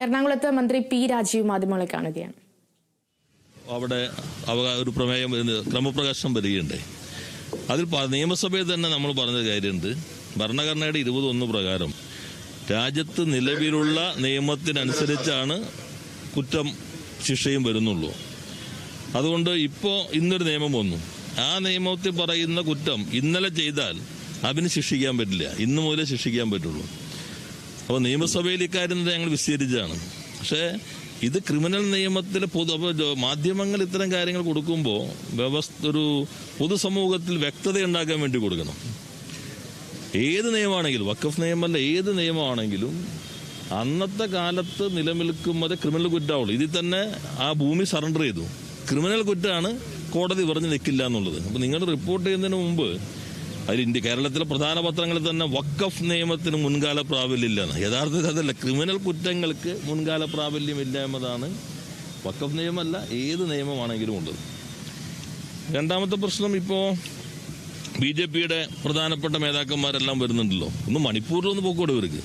എറണാകുളത്ത് മന്ത്രി പി രാജീവ് മാധ്യമങ്ങളെ കാണുകയാണ്. അവിടെ ഒരു പ്രമേയം ക്രമപ്രകാശനം വരികയുണ്ടായി. അതിൽ നിയമസഭയിൽ തന്നെ നമ്മൾ പറഞ്ഞ കാര്യമുണ്ട്. ഭരണഘടനയുടെ 21 പ്രകാരം രാജ്യത്ത് നിലവിലുള്ള നിയമത്തിനനുസരിച്ചാണ് കുറ്റം ശിക്ഷയും വരുന്നുള്ളൂ. അതുകൊണ്ട് ഇന്നൊരു നിയമം വന്നു. ആ നിയമത്തിൽ പറയുന്ന കുറ്റം ഇന്നലെ ചെയ്താൽ അതിന് ശിക്ഷിക്കാൻ പറ്റില്ല, ഇന്ന് മുതലേ ശിക്ഷിക്കാൻ പറ്റുള്ളൂ. അപ്പോൾ നിയമസഭയിൽ ഇക്കാര്യം ഞങ്ങൾ വിസ്തരിച്ചാണ്. പക്ഷേ ഇത് ക്രിമിനൽ നിയമത്തിൽ മാധ്യമങ്ങൾ ഇത്തരം കാര്യങ്ങൾ കൊടുക്കുമ്പോൾ ഒരു പൊതുസമൂഹത്തിൽ വ്യക്തത ഉണ്ടാക്കാൻ വേണ്ടി കൊടുക്കണം. ഏത് നിയമമാണെങ്കിലും, വഖഫ് നിയമമല്ല, ഏത് നിയമമാണെങ്കിലും അന്നത്തെ കാലത്ത് നിലനിൽക്കുന്നത് ക്രിമിനൽ കുറ്റമാവുള്ളൂ. ഇതിൽ തന്നെ ആ ഭൂമി സറണ്ടർ ചെയ്തു. ക്രിമിനൽ കുറ്റമാണ്, കോടതി പറഞ്ഞ് നിൽക്കില്ല എന്നുള്ളത്. അപ്പോൾ നിങ്ങൾ റിപ്പോർട്ട് ചെയ്യുന്നതിന് മുമ്പ് അതിൽ കേരളത്തിലെ പ്രധാന പത്രങ്ങളിൽ തന്നെ വഖഫ് നിയമത്തിന് മുൻകാല പ്രാബല്യമില്ലെന്ന്. യഥാർത്ഥത്തിൽ അതല്ല, ക്രിമിനൽ കുറ്റങ്ങൾക്ക് മുൻകാല പ്രാബല്യമില്ല എന്നതാണ്. വഖഫ് നിയമമല്ല, ഏത് നിയമമാണെങ്കിലും ഉള്ളത്. രണ്ടാമത്തെ പ്രശ്നം, ഇപ്പോൾ BJPയുടെ പ്രധാനപ്പെട്ട നേതാക്കന്മാരെല്ലാം വരുന്നുണ്ടല്ലോ. ഒന്ന് മണിപ്പൂരിലൊന്ന് പോക്കോടെ ഇവർക്ക്.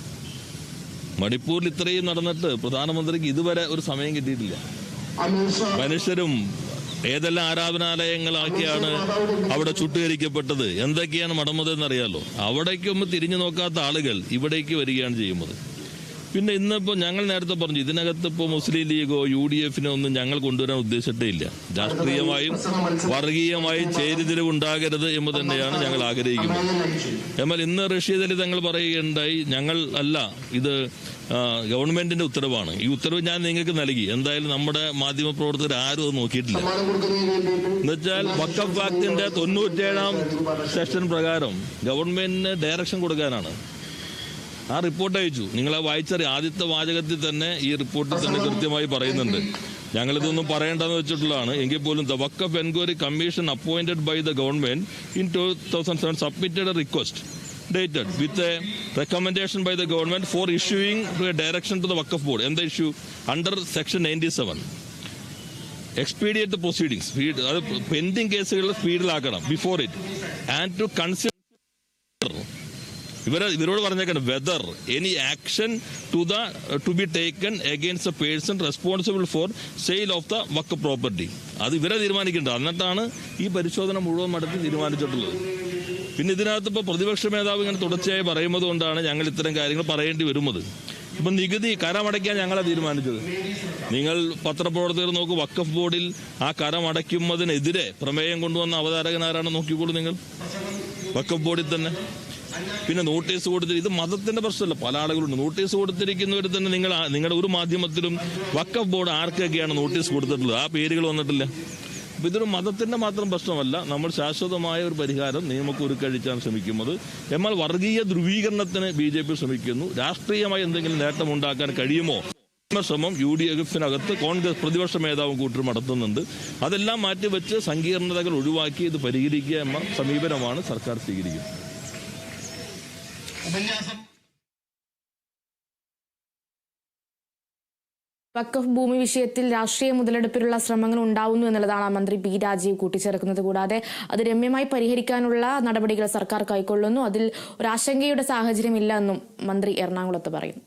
മണിപ്പൂരിൽ ഇത്രയും നടന്നിട്ട് പ്രധാനമന്ത്രിക്ക് ഇതുവരെ ഒരു സമയം കിട്ടിയിട്ടില്ല. മനുഷ്യരും ഏതെല്ലാം ആരാധനാലയങ്ങളാക്കിയാണ് അവിടെ ചുട്ടുകരിക്കപ്പെട്ടത്, എന്തൊക്കെയാണ് നടന്നതെന്നറിയാലോ. അവിടേക്കൊന്നും തിരിഞ്ഞു നോക്കാത്ത ആളുകൾ ഇവിടേക്ക് വരികയാണ് ചെയ്യുന്നത്. പിന്നെ ഇന്നിപ്പോൾ ഞങ്ങൾ നേരത്തെ പറഞ്ഞു, ഇതിനകത്ത് ഇപ്പോൾ മുസ്ലിം ലീഗോ UDFനോ ഒന്നും ഞങ്ങൾ കൊണ്ടുവരാൻ ഉദ്ദേശിച്ചിട്ടേ ഇല്ല. രാഷ്ട്രീയമായും വർഗീയമായും ചേരിതിരിവുണ്ടാകരുത് എന്ന് തന്നെയാണ് ഞങ്ങൾ ആഗ്രഹിക്കുന്നത്. എന്നാൽ ഇന്ന് റഷീദ് അലി തങ്ങൾ പറയുകയുണ്ടായി, ഞങ്ങൾ അല്ല, ഇത് ഗവൺമെന്റിന്റെ ഉത്തരവാണ്. ഈ ഉത്തരവ് ഞാൻ നിങ്ങൾക്ക് നൽകി. എന്തായാലും നമ്മുടെ മാധ്യമപ്രവർത്തകർ ആരും അത് നോക്കിയിട്ടില്ല. എന്നുവെച്ചാൽ വഖഫ് ആക്ടിന്റെ 97-ാം സെക്ഷൻ പ്രകാരം ഗവൺമെന്റിന് ഡയറക്ഷൻ കൊടുക്കാനാണ്. ആ റിപ്പോർട്ട് അയച്ചു. നിങ്ങളെ വായിച്ചറിയാം. ആദ്യത്തെ വാചകത്തിൽ തന്നെ ഈ റിപ്പോർട്ടിൽ തന്നെ കൃത്യമായി പറയുന്നുണ്ട്. ഞങ്ങളിതൊന്നും പറയേണ്ടെന്ന് വെച്ചിട്ടുള്ളതാണ്. എങ്കിൽ പോലും the Waqf enquiry commission appointed by the government in 2007 submitted a request dated with a recommendation by the government for issuing a direction to the Waqf board and the issue under section 97 expedite the proceedings, pending കേസുകൾ സ്പീഡിലാക്കണം before it and to consider ഇവരോട് പറഞ്ഞേക്കണം whether any action to be taken against a person responsible for sale of the Waqf property. അത് ഇവരെ തീരുമാനിക്കേണ്ടത്. എന്നിട്ടാണ് ഈ പരിശോധന മുഴുവൻ നടത്തി തീരുമാനിച്ചിട്ടുള്ളത്. പിന്നെ ഇതിനകത്ത് ഇപ്പോൾ പ്രതിപക്ഷ മേധാവ് ഇങ്ങനെ തുടർച്ചയായി പറയുന്നത് കൊണ്ടാണ് ഞങ്ങൾ ഇത്തരം കാര്യങ്ങൾ പറയേണ്ടി വരുന്നത്. ഇപ്പം നികുതി കരമടയ്ക്കാൻ ഞങ്ങളെ തീരുമാനിച്ചത്. നിങ്ങൾ പത്രപ്രവർത്തകർ നോക്കൂ, വഖഫ് ബോർഡിൽ ആ കരമടയ്ക്കുന്നതിനെതിരെ പ്രമേയം കൊണ്ടുവന്ന അവതാരകൻ ആരാണ് നോക്കിക്കോളൂ നിങ്ങൾ. വഖഫ് ബോർഡിൽ തന്നെ പിന്നെ നോട്ടീസ് കൊടുത്തിട്ട്, ഇത് മതത്തിന്റെ പ്രശ്നമല്ല, പല ആളുകളുണ്ട്. നോട്ടീസ് കൊടുത്തിരിക്കുന്നവർ തന്നെ നിങ്ങളുടെ ഒരു മാധ്യമത്തിലും വഖഫ് ബോർഡ് ആർക്കൊക്കെയാണ് നോട്ടീസ് കൊടുത്തിട്ടുള്ളത്, ആ പേരുകൾ വന്നിട്ടില്ല. അപ്പോൾ ഇതൊരു മതത്തിന്റെ മാത്രം പ്രശ്നമല്ല. നമ്മൾ ശാശ്വതമായ ഒരു പരിഹാരം നിയമക്കുരുക്കഴിച്ചാണ് ശ്രമിക്കുന്നത്. എന്നാൽ വർഗീയ ധ്രുവീകരണത്തിന് BJP ശ്രമിക്കുന്നു. രാഷ്ട്രീയമായി എന്തെങ്കിലും നേട്ടമുണ്ടാക്കാൻ കഴിയുമോ ശ്രമം UDFനകത്ത് കോൺഗ്രസ് പ്രതിപക്ഷ മേധാവും കൂട്ടരും നടത്തുന്നുണ്ട്. അതെല്ലാം മാറ്റിവെച്ച് സങ്കീർണതകൾ ഒഴിവാക്കി ഇത് പരിഹരിക്കുക എന്ന സമീപനമാണ് സർക്കാർ സ്വീകരിക്കുന്നത്. വഖഫ് ഭൂമി വിഷയത്തിൽ രാഷ്ട്രീയ മുതലെടുപ്പിലുള്ള ശ്രമങ്ങൾ ഉണ്ടാവുന്നു എന്നുള്ളതാണ് മന്ത്രി പി രാജീവ് കൂട്ടിച്ചേർക്കുന്നത്. കൂടാതെ അത് രമ്യമായി പരിഹരിക്കാനുള്ള നടപടികൾ സർക്കാർ കൈക്കൊള്ളുന്നു, അതിൽ ഒരു ആശങ്കയുടെ സാഹചര്യമില്ല എന്നും മന്ത്രി എറണാകുളത്ത് പറയുന്നു.